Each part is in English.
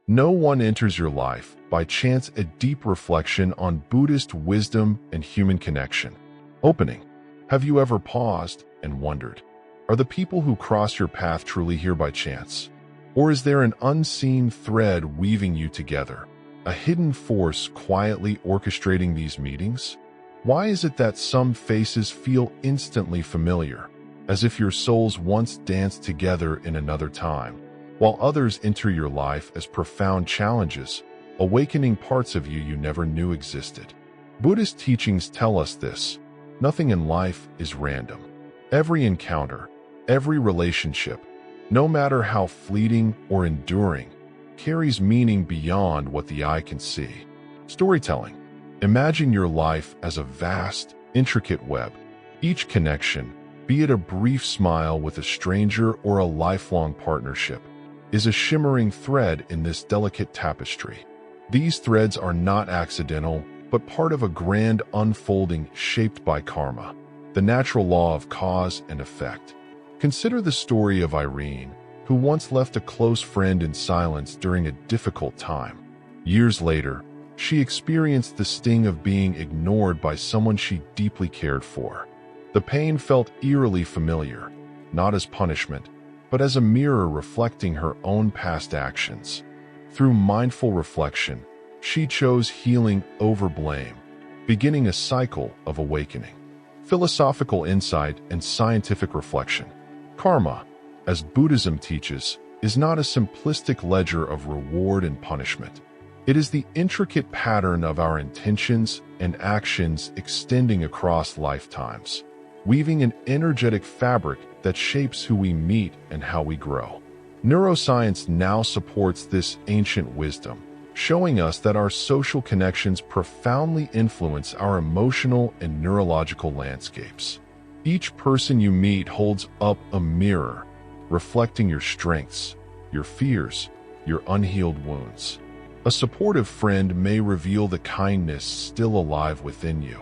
No one enters your life by chance. A deep reflection on Buddhist wisdom and human connection. Opening. Have you ever paused and wondered, are the people who cross your path truly here by chance? Or is there an unseen thread weaving you together? A hidden force quietly orchestrating these meetings? Why is it that some faces feel instantly familiar, as if your souls once danced together in another time, while others enter your life as profound challenges, awakening parts of you never knew existed? Buddhist teachings tell us this. Nothing in life is random. Every encounter, every relationship, no matter how fleeting or enduring, carries meaning beyond what the eye can see. Storytelling. Imagine your life as a vast, intricate web. Each connection, be it a brief smile with a stranger or a lifelong partnership, is a shimmering thread in this delicate tapestry. These threads are not accidental, but part of a grand unfolding shaped by karma, the natural law of cause and effect. Consider the story of Irene, who once left a close friend in silence during a difficult time. Years later, she experienced the sting of being ignored by someone she deeply cared for. The pain felt eerily familiar, not as punishment, but as a mirror reflecting her own past actions. Through mindful reflection, she chose healing over blame, beginning a cycle of awakening. Philosophical insight and scientific reflection. Karma, as Buddhism teaches, is not a simplistic ledger of reward and punishment. It is the intricate pattern of our intentions and actions extending across lifetimes, weaving an energetic fabric that shapes who we meet and how we grow. Neuroscience now supports this ancient wisdom, showing us that our social connections profoundly influence our emotional and neurological landscapes. Each person you meet holds up a mirror, reflecting your strengths, your fears, your unhealed wounds. A supportive friend may reveal the kindness still alive within you.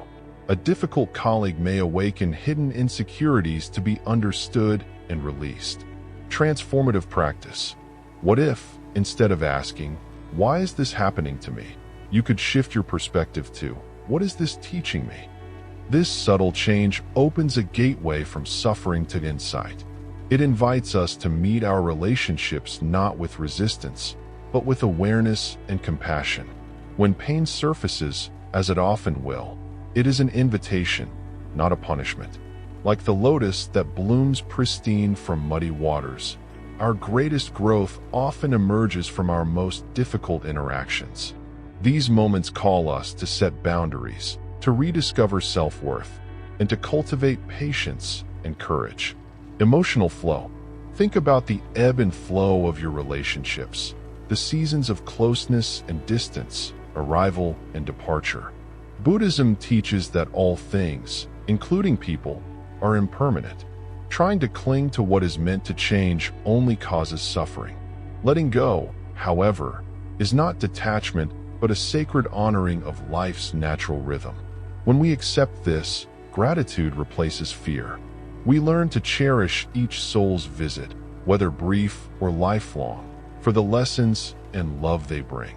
A difficult colleague may awaken hidden insecurities to be understood and released. Transformative practice. What if, instead of asking, "Why is this happening to me?" you could shift your perspective to, "What is this teaching me?" This subtle change opens a gateway from suffering to insight. It invites us to meet our relationships not with resistance, but with awareness and compassion. When pain surfaces, as it often will, it is an invitation, not a punishment. Like the lotus that blooms pristine from muddy waters, our greatest growth often emerges from our most difficult interactions. These moments call us to set boundaries, to rediscover self-worth, and to cultivate patience and courage. Emotional flow. Think about the ebb and flow of your relationships, the seasons of closeness and distance, arrival and departure. Buddhism teaches that all things, including people, are impermanent. Trying to cling to what is meant to change only causes suffering. Letting go, however, is not detachment, but a sacred honoring of life's natural rhythm. When we accept this, gratitude replaces fear. We learn to cherish each soul's visit, whether brief or lifelong, for the lessons and love they bring.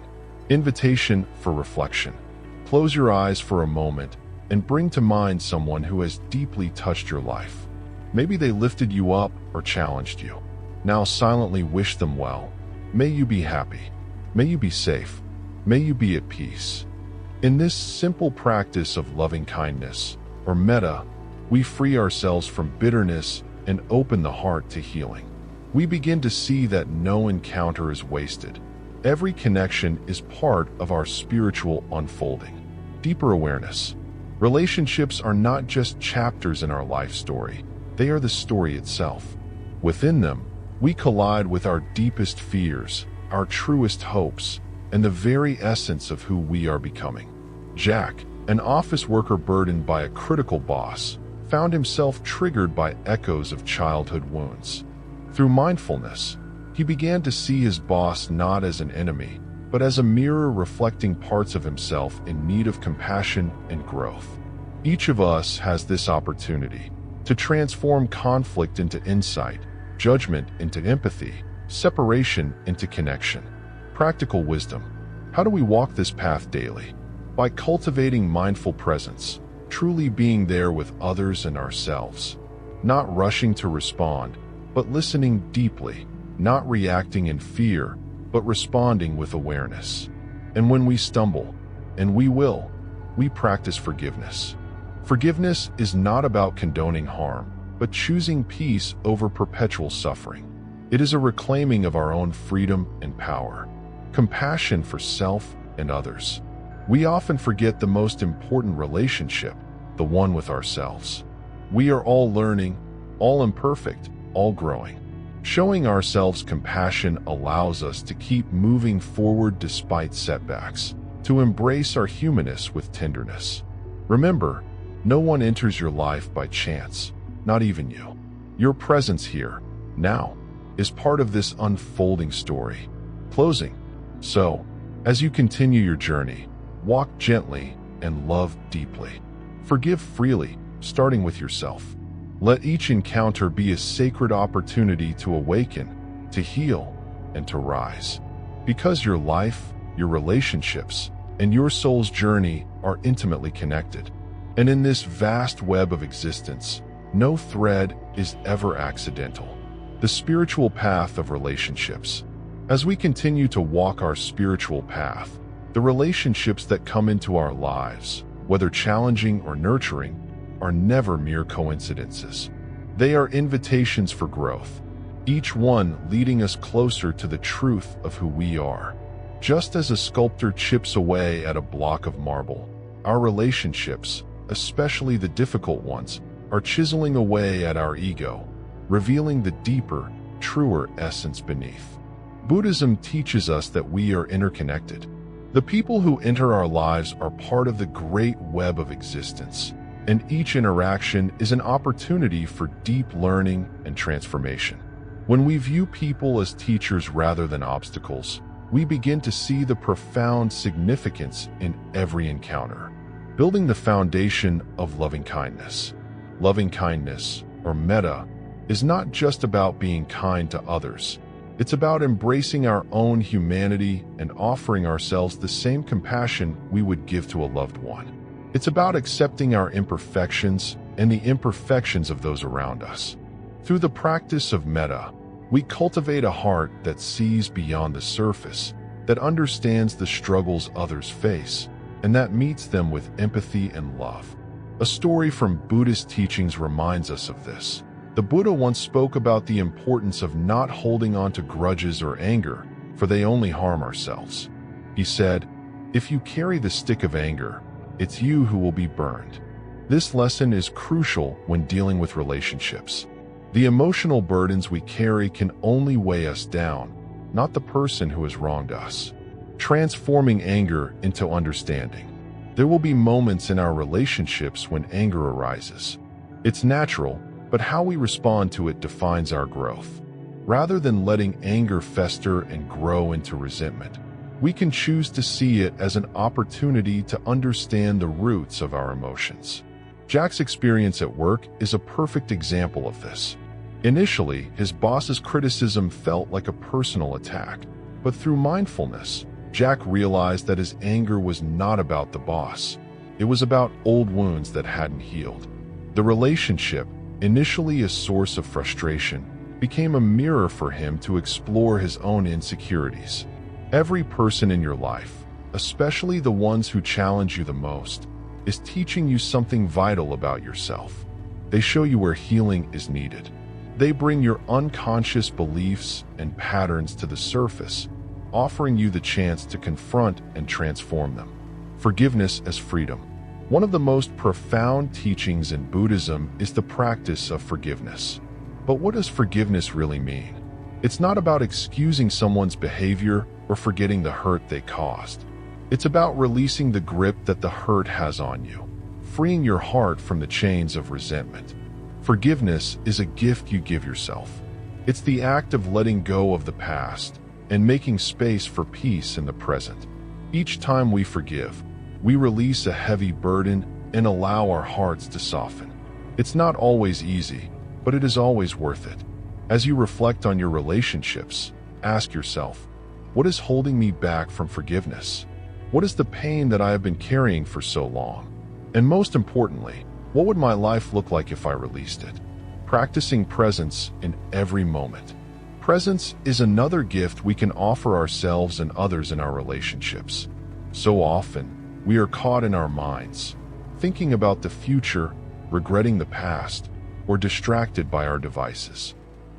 Invitation for reflection. Close your eyes for a moment and bring to mind someone who has deeply touched your life. Maybe they lifted you up or challenged you. Now silently wish them well. May you be happy. May you be safe. May you be at peace. In this simple practice of loving kindness, or metta, we free ourselves from bitterness and open the heart to healing. We begin to see that no encounter is wasted. Every connection is part of our spiritual unfolding. Deeper awareness. Relationships are not just chapters in our life story. They are the story itself. Within them, we collide with our deepest fears, our truest hopes, and the very essence of who we are becoming. Jack, an office worker burdened by a critical boss, found himself triggered by echoes of childhood wounds. Through mindfulness, he began to see his boss not as an enemy, but as a mirror reflecting parts of himself in need of compassion and growth. Each of us has this opportunity to transform conflict into insight, judgment into empathy, separation into connection. Practical wisdom. How do we walk this path daily? By cultivating mindful presence, truly being there with others and ourselves. Not rushing to respond, but listening deeply, not reacting in fear, but responding with awareness. And when we stumble, and we will, we practice forgiveness. Forgiveness is not about condoning harm, but choosing peace over perpetual suffering. It is a reclaiming of our own freedom and power, compassion for self and others. We often forget the most important relationship, the one with ourselves. We are all learning, all imperfect, all growing. Showing ourselves compassion allows us to keep moving forward despite setbacks, to embrace our humanness with tenderness. Remember, no one enters your life by chance, not even you. Your presence here, now, is part of this unfolding story. Closing. So, as you continue your journey, walk gently and love deeply. Forgive freely, starting with yourself. Let each encounter be a sacred opportunity to awaken, to heal, and to rise. Because your life, your relationships, and your soul's journey are intimately connected. And in this vast web of existence, no thread is ever accidental. The spiritual path of relationships. As we continue to walk our spiritual path, the relationships that come into our lives, whether challenging or nurturing, are never mere coincidences. They are invitations for growth, each one leading us closer to the truth of who we are. Just as a sculptor chips away at a block of marble, our relationships, especially the difficult ones, are chiseling away at our ego, revealing the deeper, truer essence beneath. Buddhism teaches us that we are interconnected. The people who enter our lives are part of the great web of existence, and each interaction is an opportunity for deep learning and transformation. When we view people as teachers rather than obstacles, we begin to see the profound significance in every encounter, building the foundation of loving kindness. Loving kindness, or metta, is not just about being kind to others. It's about embracing our own humanity and offering ourselves the same compassion we would give to a loved one. It's about accepting our imperfections and the imperfections of those around us. Through the practice of metta, we cultivate a heart that sees beyond the surface, that understands the struggles others face, and that meets them with empathy and love. A story from Buddhist teachings reminds us of this. The Buddha once spoke about the importance of not holding on to grudges or anger, for they only harm ourselves. He said, "If you carry the stick of anger, it's you who will be burned." This lesson is crucial when dealing with relationships. The emotional burdens we carry can only weigh us down, not the person who has wronged us. Transforming anger into understanding. There will be moments in our relationships when anger arises. It's natural, but how we respond to it defines our growth. Rather than letting anger fester and grow into resentment, we can choose to see it as an opportunity to understand the roots of our emotions. Jack's experience at work is a perfect example of this. Initially, his boss's criticism felt like a personal attack, but through mindfulness, Jack realized that his anger was not about the boss. It was about old wounds that hadn't healed. The relationship, initially a source of frustration, became a mirror for him to explore his own insecurities. Every person in your life, especially the ones who challenge you the most, is teaching you something vital about yourself. They show you where healing is needed. They bring your unconscious beliefs and patterns to the surface, offering you the chance to confront and transform them. Forgiveness as freedom. One of the most profound teachings in Buddhism is the practice of forgiveness. But what does forgiveness really mean? It's not about excusing someone's behavior or forgetting the hurt they caused. It's about releasing the grip that the hurt has on you, freeing your heart from the chains of resentment. Forgiveness is a gift you give yourself. It's the act of letting go of the past and making space for peace in the present. Each time we forgive, we release a heavy burden and allow our hearts to soften. It's not always easy, but it is always worth it. As you reflect on your relationships, ask yourself, What is holding me back from forgiveness? What is the pain that I have been carrying for so long? And most importantly, what would my life look like if I released it? Practicing presence in every moment. Presence is another gift we can offer ourselves and others in our relationships. So often, we are caught in our minds, thinking about the future, regretting the past, or distracted by our devices.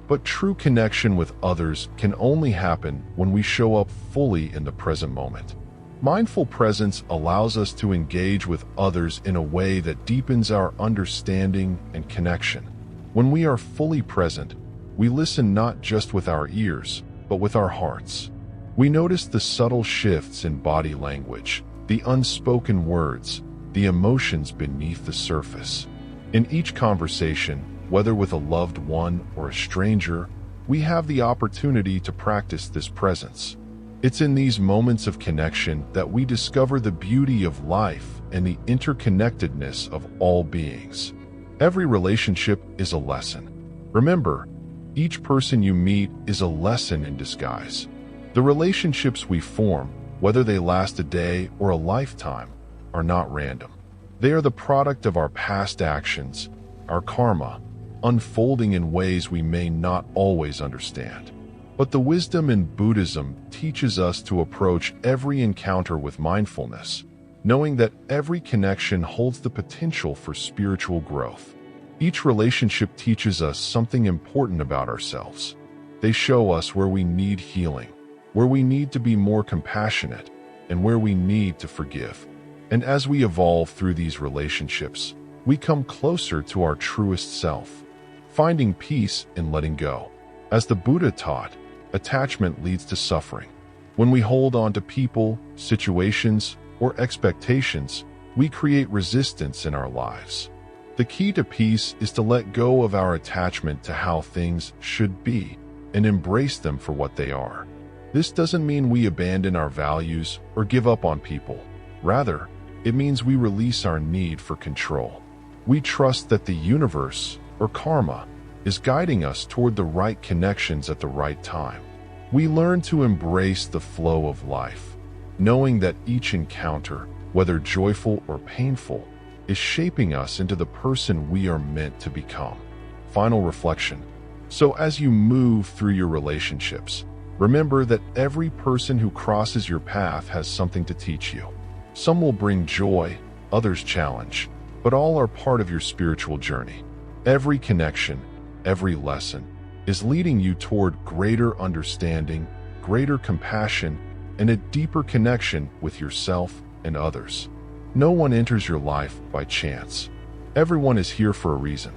But true connection with others can only happen when we show up fully in the present moment. Mindful presence allows us to engage with others in a way that deepens our understanding and connection. When we are fully present, we listen not just with our ears, but with our hearts. We notice the subtle shifts in body language, the unspoken words, the emotions beneath the surface. In each conversation, whether with a loved one or a stranger, we have the opportunity to practice this presence. It's in these moments of connection that we discover the beauty of life and the interconnectedness of all beings. Every relationship is a lesson. Remember, each person you meet is a lesson in disguise. The relationships we form, whether they last a day or a lifetime, are not random. They are the product of our past actions, our karma, unfolding in ways we may not always understand. But the wisdom in Buddhism teaches us to approach every encounter with mindfulness, knowing that every connection holds the potential for spiritual growth. Each relationship teaches us something important about ourselves. They show us where we need healing, where we need to be more compassionate, and where we need to forgive. And as we evolve through these relationships, we come closer to our truest self, finding peace in letting go. As the Buddha taught, attachment leads to suffering. When we hold on to people, situations, or expectations, we create resistance in our lives. The key to peace is to let go of our attachment to how things should be and embrace them for what they are. This doesn't mean we abandon our values or give up on people. Rather, it means we release our need for control. We trust that the universe, or karma, is guiding us toward the right connections at the right time. We learn to embrace the flow of life, knowing that each encounter, whether joyful or painful, is shaping us into the person we are meant to become. Final reflection. So as you move through your relationships, remember that every person who crosses your path has something to teach you. Some will bring joy, others challenge, but all are part of your spiritual journey. Every connection, every lesson, is leading you toward greater understanding, greater compassion, and a deeper connection with yourself and others. No one enters your life by chance. Everyone is here for a reason.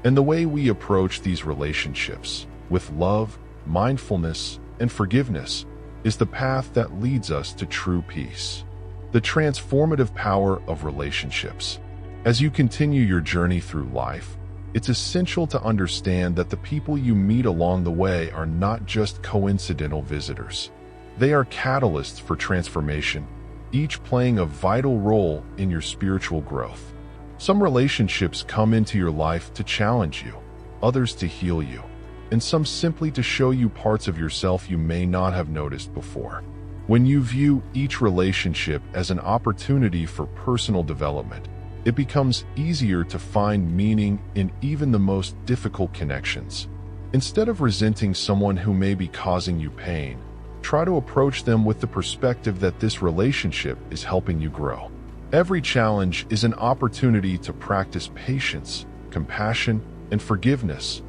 And the way we approach these relationships, with love, mindfulness, and forgiveness, is the path that leads us to true peace. The transformative power of relationships. As you continue your journey through life, it's essential to understand that the people you meet along the way are not just coincidental visitors. They are catalysts for transformation, each playing a vital role in your spiritual growth. Some relationships come into your life to challenge you, others to heal you, and some simply to show you parts of yourself you may not have noticed before. When you view each relationship as an opportunity for personal development, it becomes easier to find meaning in even the most difficult connections. Instead of resenting someone who may be causing you pain, try to approach them with the perspective that this relationship is helping you grow. Every challenge is an opportunity to practice patience, compassion, and forgiveness,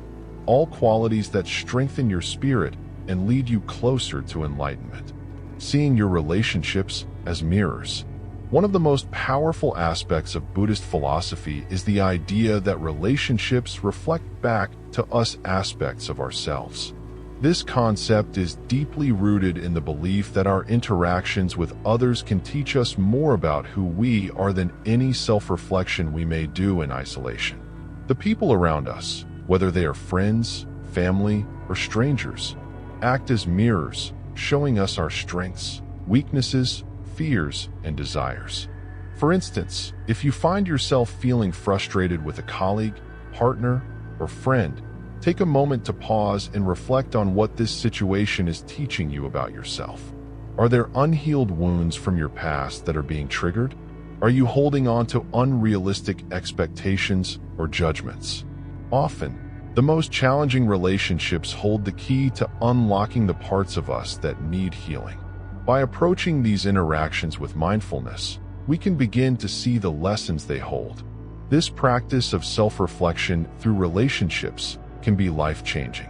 all qualities that strengthen your spirit and lead you closer to enlightenment. Seeing your relationships as mirrors. One of the most powerful aspects of Buddhist philosophy is the idea that relationships reflect back to us aspects of ourselves. This concept is deeply rooted in the belief that our interactions with others can teach us more about who we are than any self-reflection we may do in isolation. The people around us, whether they are friends, family, or strangers, act as mirrors, showing us our strengths, weaknesses, fears, and desires. For instance, if you find yourself feeling frustrated with a colleague, partner, or friend, take a moment to pause and reflect on what this situation is teaching you about yourself. Are there unhealed wounds from your past that are being triggered? Are you holding on to unrealistic expectations or judgments? Often, the most challenging relationships hold the key to unlocking the parts of us that need healing. By approaching these interactions with mindfulness, we can begin to see the lessons they hold. This practice of self-reflection through relationships can be life-changing.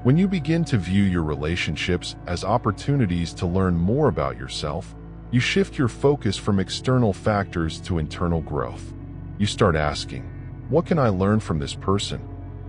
When you begin to view your relationships as opportunities to learn more about yourself, you shift your focus from external factors to internal growth. You start asking, what can I learn from this person?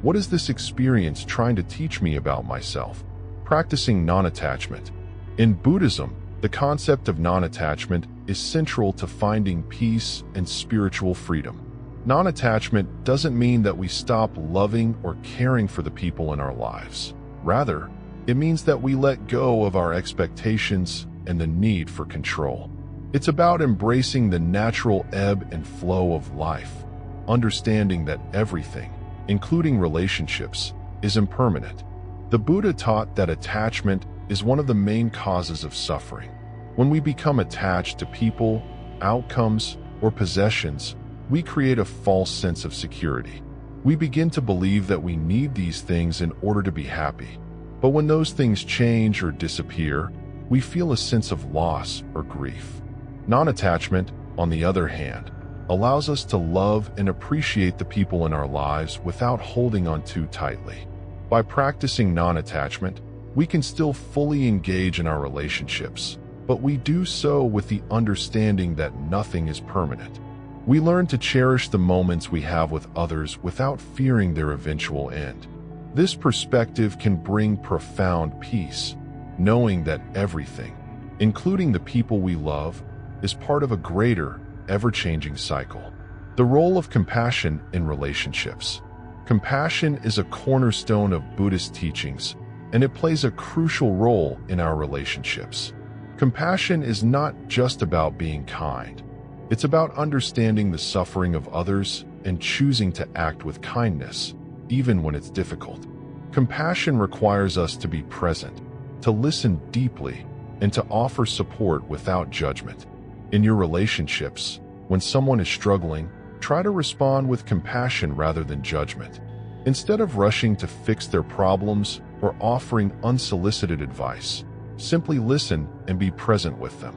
What is this experience trying to teach me about myself? Practicing non-attachment. In Buddhism, the concept of non-attachment is central to finding peace and spiritual freedom. Non-attachment doesn't mean that we stop loving or caring for the people in our lives. Rather, it means that we let go of our expectations and the need for control. It's about embracing the natural ebb and flow of life, understanding that everything, including relationships, is impermanent. The Buddha taught that attachment is one of the main causes of suffering. When we become attached to people, outcomes, or possessions, we create a false sense of security. We begin to believe that we need these things in order to be happy. But when those things change or disappear, we feel a sense of loss or grief. Non-attachment, on the other hand, allows us to love and appreciate the people in our lives without holding on too tightly. By practicing non-attachment, we can still fully engage in our relationships, but we do so with the understanding that nothing is permanent. We learn to cherish the moments we have with others without fearing their eventual end. This perspective can bring profound peace, knowing that everything, including the people we love, is part of a greater, ever-changing cycle. The role of compassion in relationships. Compassion is a cornerstone of Buddhist teachings, and it plays a crucial role in our relationships. Compassion is not just about being kind. It's about understanding the suffering of others and choosing to act with kindness, even when it's difficult. Compassion requires us to be present, to listen deeply, and to offer support without judgment. In your relationships, when someone is struggling, try to respond with compassion rather than judgment. Instead of rushing to fix their problems or offering unsolicited advice, simply listen and be present with them.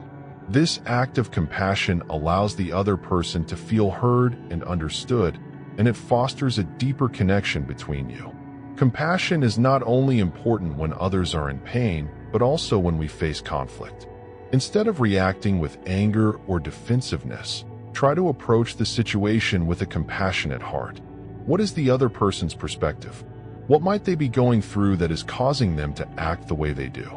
This act of compassion allows the other person to feel heard and understood, and it fosters a deeper connection between you. Compassion is not only important when others are in pain, but also when we face conflict. Instead of reacting with anger or defensiveness, try to approach the situation with a compassionate heart. What is the other person's perspective? What might they be going through that is causing them to act the way they do?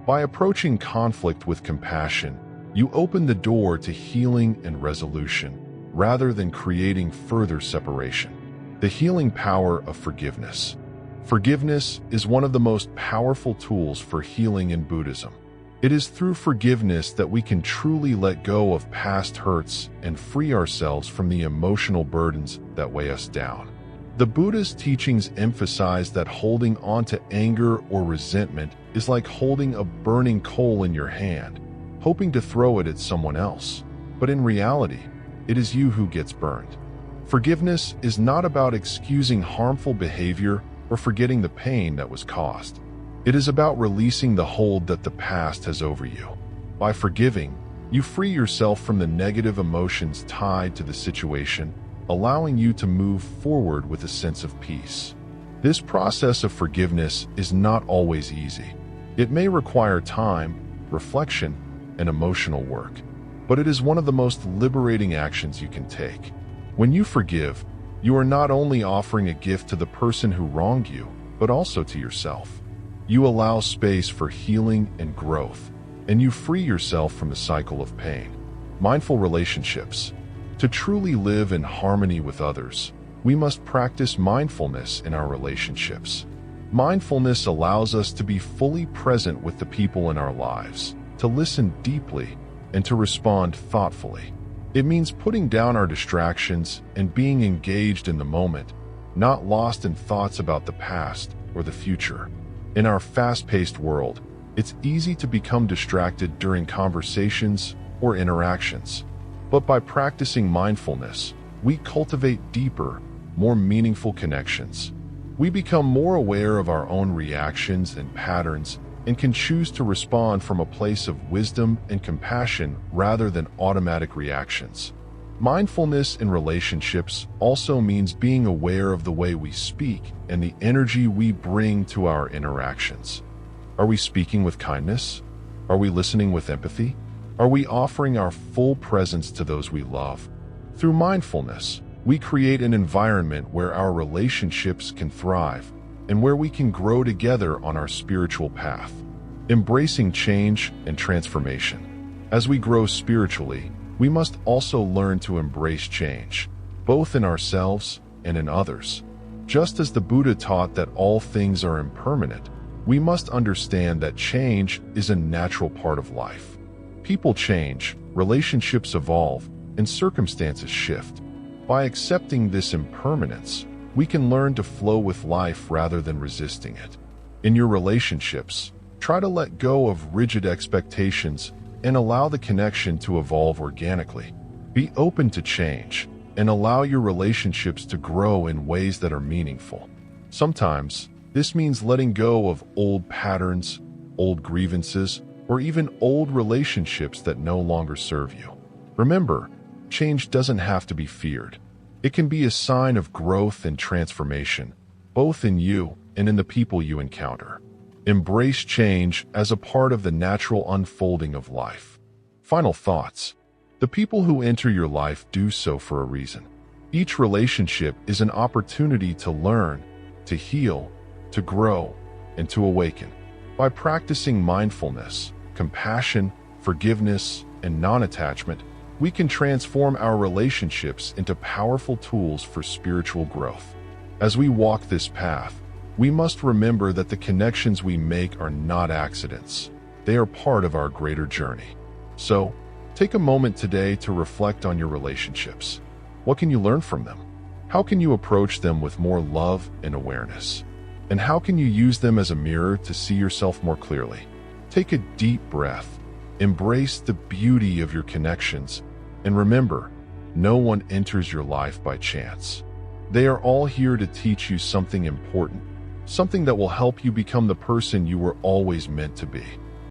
By approaching conflict with compassion, you open the door to healing and resolution, rather than creating further separation. The healing power of forgiveness. Forgiveness is one of the most powerful tools for healing in Buddhism. It is through forgiveness that we can truly let go of past hurts and free ourselves from the emotional burdens that weigh us down. The Buddha's teachings emphasize that holding on to anger or resentment is like holding a burning coal in your hand, hoping to throw it at someone else. But in reality, it is you who gets burned. Forgiveness is not about excusing harmful behavior or forgetting the pain that was caused. It is about releasing the hold that the past has over you. By forgiving, you free yourself from the negative emotions tied to the situation, allowing you to move forward with a sense of peace. This process of forgiveness is not always easy. It may require time, reflection, and emotional work, but it is one of the most liberating actions you can take. When you forgive, you are not only offering a gift to the person who wronged you, but also to yourself. You allow space for healing and growth, and you free yourself from the cycle of pain. Mindful relationships. To truly live in harmony with others, we must practice mindfulness in our relationships. Mindfulness allows us to be fully present with the people in our lives, to listen deeply, and to respond thoughtfully. It means putting down our distractions and being engaged in the moment, not lost in thoughts about the past or the future. In our fast-paced world, It's easy to become distracted during conversations or interactions. But by practicing mindfulness, we cultivate deeper, more meaningful connections. We become more aware of our own reactions and patterns and can choose to respond from a place of wisdom and compassion rather than automatic reactions. Mindfulness in relationships also means being aware of the way we speak and the energy we bring to our interactions. Are we speaking with kindness? Are we listening with empathy? Are we offering our full presence to those we love? Through mindfulness, we create an environment where our relationships can thrive and where we can grow together on our spiritual path, embracing change and transformation. As we grow spiritually, we must also learn to embrace change, both in ourselves and in others. Just as the Buddha taught that all things are impermanent, we must understand that change is a natural part of life. People change, relationships evolve, and circumstances shift. By accepting this impermanence, we can learn to flow with life rather than resisting it. In your relationships, try to let go of rigid expectations and allow the connection to evolve organically. Be open to change and allow your relationships to grow in ways that are meaningful. Sometimes, this means letting go of old patterns, old grievances, or even old relationships that no longer serve you. Remember, change doesn't have to be feared. It can be a sign of growth and transformation, both in you and in the people you encounter. Embrace change as a part of the natural unfolding of life. Final thoughts. The people who enter your life do so for a reason. Each relationship is an opportunity to learn, to heal, to grow, and to awaken. By practicing mindfulness, compassion, forgiveness, and non-attachment, we can transform our relationships into powerful tools for spiritual growth. As we walk this path, we must remember that the connections we make are not accidents. They are part of our greater journey. So, take a moment today to reflect on your relationships. What can you learn from them? How can you approach them with more love and awareness? And how can you use them as a mirror to see yourself more clearly? Take a deep breath. Embrace the beauty of your connections, and remember, no one enters your life by chance. They are all here to teach you something important, something that will help you become the person you were always meant to be.